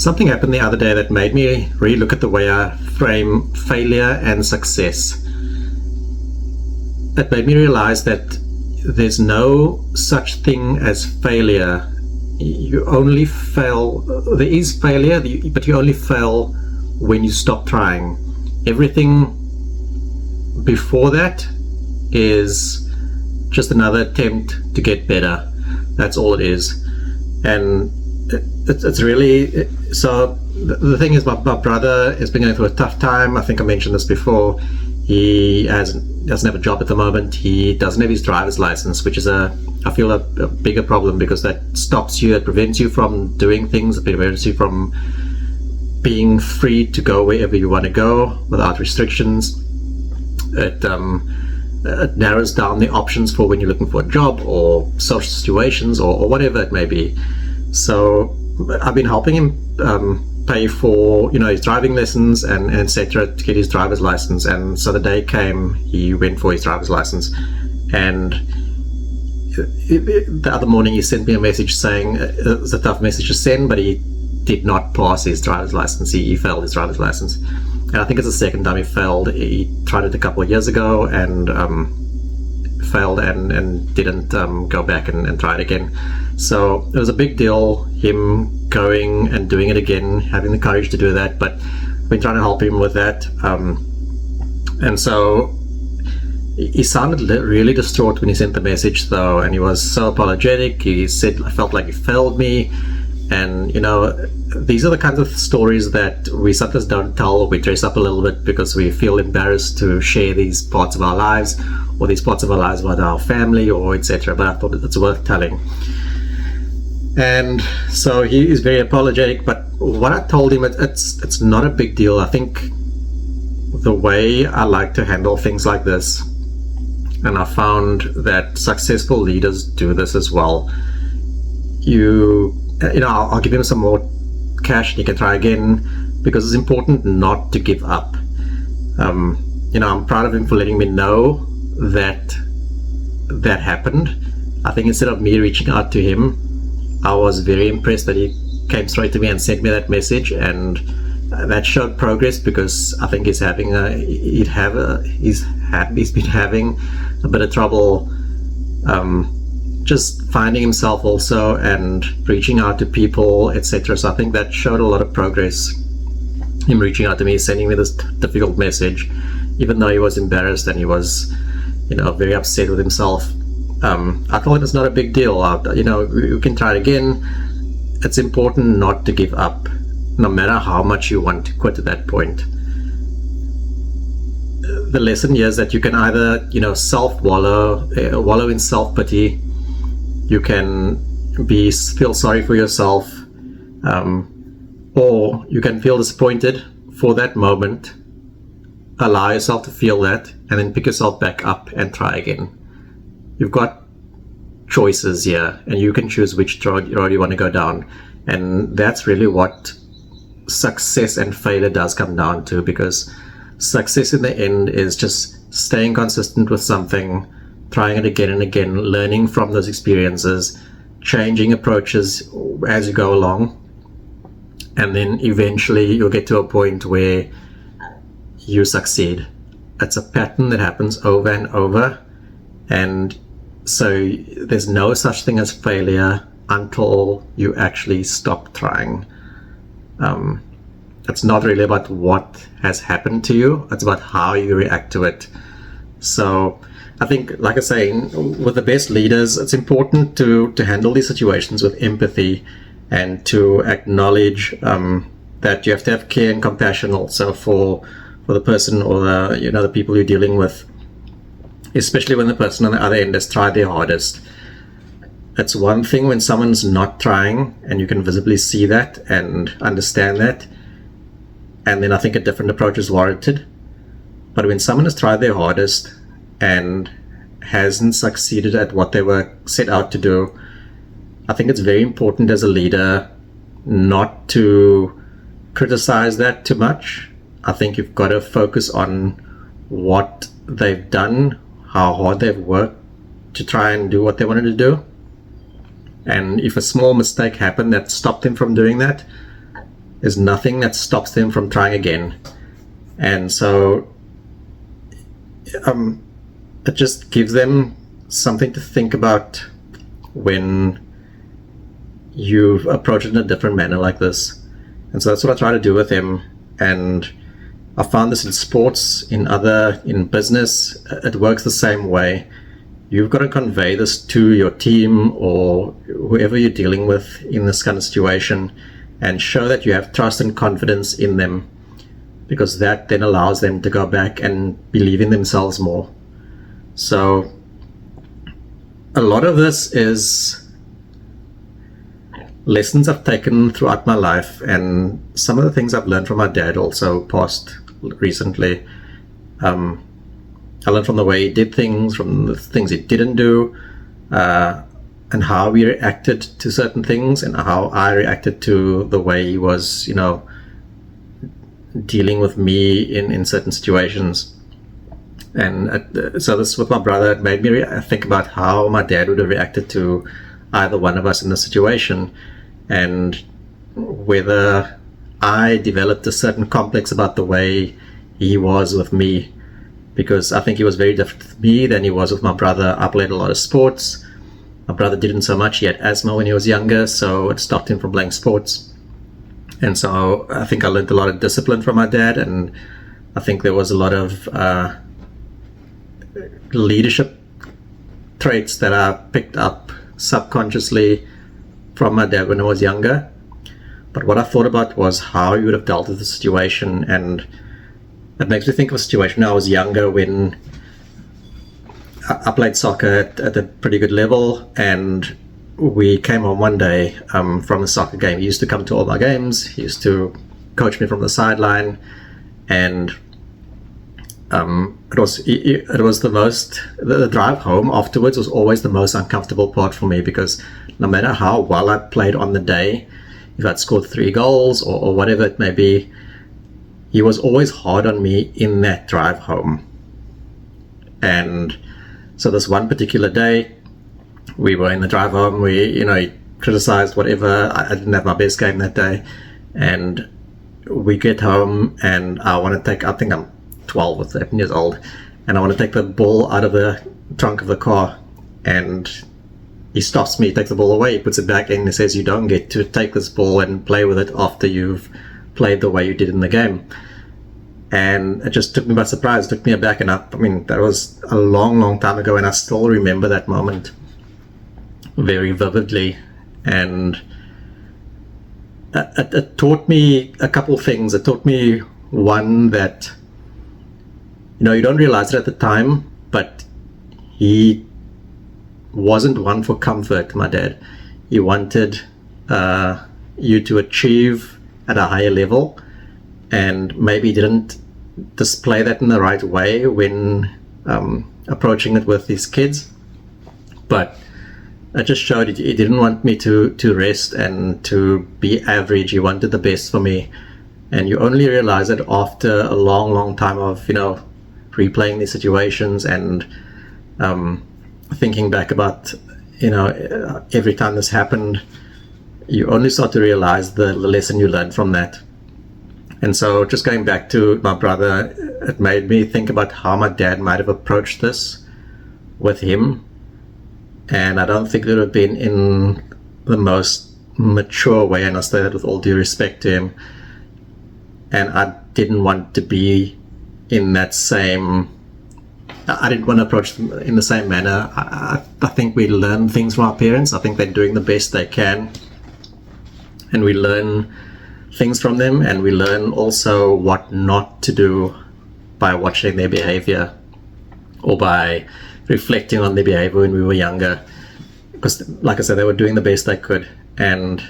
something happened the other day that made me really look at the way I frame failure and success. It made me realize that there's no such thing as failure. You only fail, there is failure, but you only fail when you stop trying. Everything before that is just another attempt to get better. That's all it is. And it's really, so the thing is, my brother has been going through a tough time. I think I mentioned this before. He doesn't have a job at the moment. He doesn't have his driver's license, which is I feel a bigger problem, because that stops you, it prevents you from doing things, it prevents you from being free to go wherever you want to go without restrictions. It narrows down the options for when you're looking for a job or social situations or whatever it may be. So I've been helping him pay for his driving lessons and etc. to get his driver's license. And so the day came, he went for his driver's license, and the other morning he sent me a message saying it was a tough message to send, but he did not pass his driver's license. He failed his driver's license, and I think it's the second time he failed. He tried it a couple of years ago and failed and didn't go back and try it again. So it was a big deal, him going and doing it again, having the courage to do that. But I've been trying to help him with that, and so he sounded really distraught when he sent the message though, and he was so apologetic. He said, I felt like he failed me. And these are the kinds of stories that we sometimes don't tell, or we dress up a little bit because we feel embarrassed to share these parts of our lives, or these parts of our lives about our family or etc. But I thought it's worth telling. And so he is very apologetic, but what I told him, it's not a big deal. I think the way I like to handle things like this, and I found that successful leaders do this as well. I'll give him some more cash and he can try again, because it's important not to give up. I'm proud of him for letting me know that happened. I think instead of me reaching out to him, I was very impressed that he came straight to me and sent me that message, and that showed progress, because I think he's been having a bit of trouble just finding himself also and reaching out to people, etc. So I think that showed a lot of progress, him reaching out to me, sending me this difficult message, even though he was embarrassed and he was very upset with himself. I told him it's not a big deal. You can try it again. It's important not to give up, no matter how much you want to quit at that point. The lesson here is that you can either wallow in self-pity. You can feel sorry for yourself, or you can feel disappointed for that moment, allow yourself to feel that, and then pick yourself back up and try again. You've got choices here, and you can choose which road you want to go down. And that's really what success and failure does come down to, because success in the end is just staying consistent with something, trying it again and again, learning from those experiences, changing approaches as you go along, and then eventually you'll get to a point where you succeed. It's a pattern that happens over and over, and so there's no such thing as failure until you actually stop trying. It's not really about what has happened to you, it's about how you react to it. So I think, like I say, with the best leaders, it's important to handle these situations with empathy, and to acknowledge that you have to have care and compassion also for the person, or the people you're dealing with, especially when the person on the other end has tried their hardest. It's one thing when someone's not trying and you can visibly see that and understand that, and then I think a different approach is warranted. But when someone has tried their hardest and hasn't succeeded at what they were set out to do, I think it's very important as a leader not to criticize that too much. I think you've got to focus on what they've done, how hard they've worked to try and do what they wanted to do. And if a small mistake happened that stopped them from doing that, there's nothing that stops them from trying again. And so it just gives them something to think about when you approach it in a different manner like this. And so that's what I try to do with him. And I found this in sports, in business, it works the same way. You've got to convey this to your team or whoever you're dealing with in this kind of situation, and show that you have trust and confidence in them, because that then allows them to go back and believe in themselves more. So a lot of this is lessons I've taken throughout my life, and some of the things I've learned from my dad also passed recently. I learned from the way he did things, from the things he didn't do, and how he reacted to certain things, and how I reacted to the way he was, dealing with me in certain situations. And so this with my brother, it made me think about how my dad would have reacted to either one of us in the situation, and whether I developed a certain complex about the way he was with me, because I think he was very different with me than he was with my brother. I played a lot of sports. My brother didn't so much. He had asthma when he was younger, so it stopped him from playing sports. And so I think I learned a lot of discipline from my dad, and I think there was a lot of leadership traits that I picked up subconsciously from my dad when I was younger. But what I thought about was how he would have dealt with the situation, and it makes me think of a situation when I was younger, when I played soccer at a pretty good level, and we came home one day from a soccer game. He used to come to all my games. He used to coach me from the sideline, and it was the drive home afterwards was always the most uncomfortable part for me, because no matter how well I played on the day, if I'd scored 3 goals or whatever it may be, he was always hard on me in that drive home. And so this one particular day, we were in the drive home, he criticized whatever. I didn't have my best game that day, and we get home, and I think I'm 12 or 13 years old, and I want to take the ball out of the trunk of the car, and he stops me, takes the ball away, he puts it back in, and says, "You don't get to take this ball and play with it after you've played the way you did in the game." And it just took me by surprise, took me aback, and that was a long time ago, and I still remember that moment very vividly. And it taught me a couple of things. It taught me, one, that you don't realize it at the time, but he wasn't one for comfort, my dad. He wanted you to achieve at a higher level, and maybe didn't display that in the right way when approaching it with his kids. But it just showed he didn't want me to rest and to be average. He wanted the best for me. And you only realize it after a long time of replaying these situations and thinking back about every time this happened. You only start to realize the lesson you learned from that. And so just going back to my brother, it made me think about how my dad might have approached this with him. And I don't think it would have been in the most mature way, and I say that with all due respect to him. And I didn't want to be in that same... I didn't want to approach them in the same manner. I think we learn things from our parents. I think they're doing the best they can. And we learn things from them, and we learn also what not to do by watching their behavior or by reflecting on their behavior when we were younger, because like I said, they were doing the best they could. And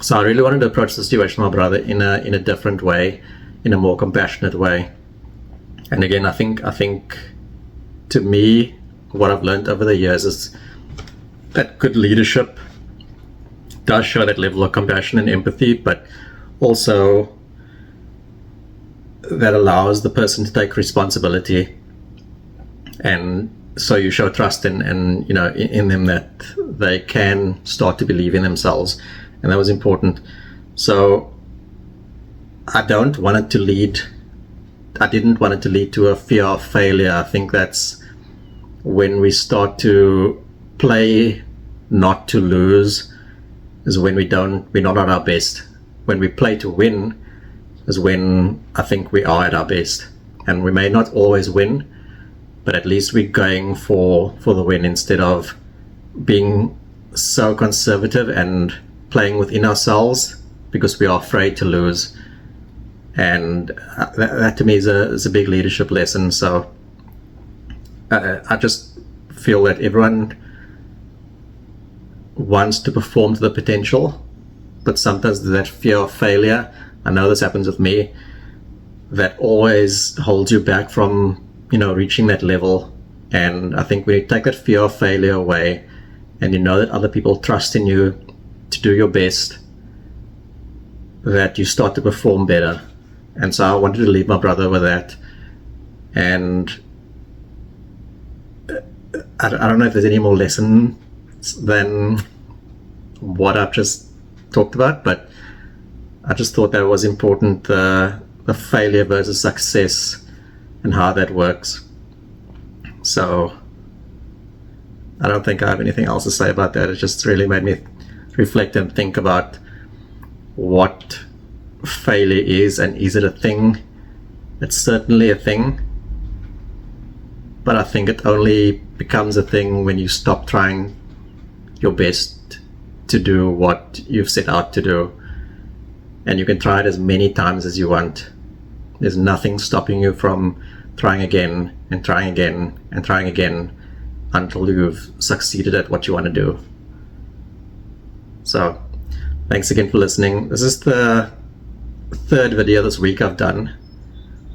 so I really wanted to approach the situation with my brother in a different way, in a more compassionate way. And again, I think to me, what I've learned over the years is that good leadership does show that level of compassion and empathy, but also that allows the person to take responsibility. And so you show trust in them, that they can start to believe in themselves, and that was important. So I don't want it to lead. I didn't want it to lead to a fear of failure. I think that's when we start to play not to lose, is when we're not at our best. When we play to win is when I think we are at our best. And we may not always win, but at least we're going for the win instead of being so conservative and playing within ourselves because we are afraid to lose. And that to me is a big leadership lesson. So I just feel that everyone wants to perform to the potential, but sometimes that fear of failure, I know this happens with me, that always holds you back from, reaching that level. And I think when you take that fear of failure away and you know that other people trust in you to do your best, that you start to perform better. And so I wanted to leave my brother with that. And I don't know if there's any more lesson than what I've just talked about, but I just thought that was important, the failure versus success and how that works. So I don't think I have anything else to say about that. It just really made me reflect and think about what failure is, and is it a thing? It's certainly a thing, but I think it only becomes a thing when you stop trying your best to do what you've set out to do. And you can try it as many times as you want. There's nothing stopping you from trying again and trying again and trying again until you've succeeded at what you want to do. So thanks again for listening. This is the third video this week I've done.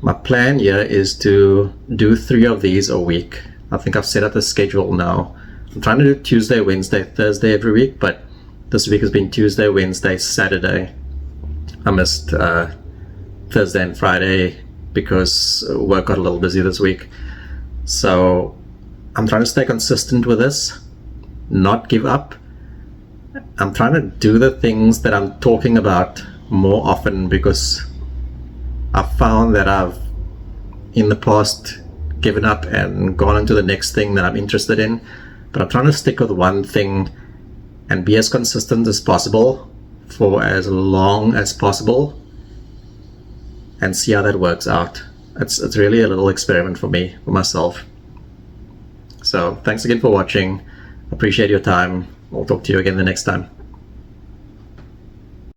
My plan here is to do 3 of these a week. I think I've set up the schedule now. I'm trying to do Tuesday, Wednesday, Thursday every week, but this week has been Tuesday, Wednesday, Saturday. I missed Thursday and Friday because work got a little busy this week. So I'm trying to stay consistent with this, not give up. I'm trying to do the things that I'm talking about more often, because I've found that I've in the past given up and gone into the next thing that I'm interested in. But I'm trying to stick with one thing and be as consistent as possible for as long as possible and see how that works out. It's really a little experiment for me, for myself. So thanks again for watching. Appreciate your time. I'll talk to you again the next time.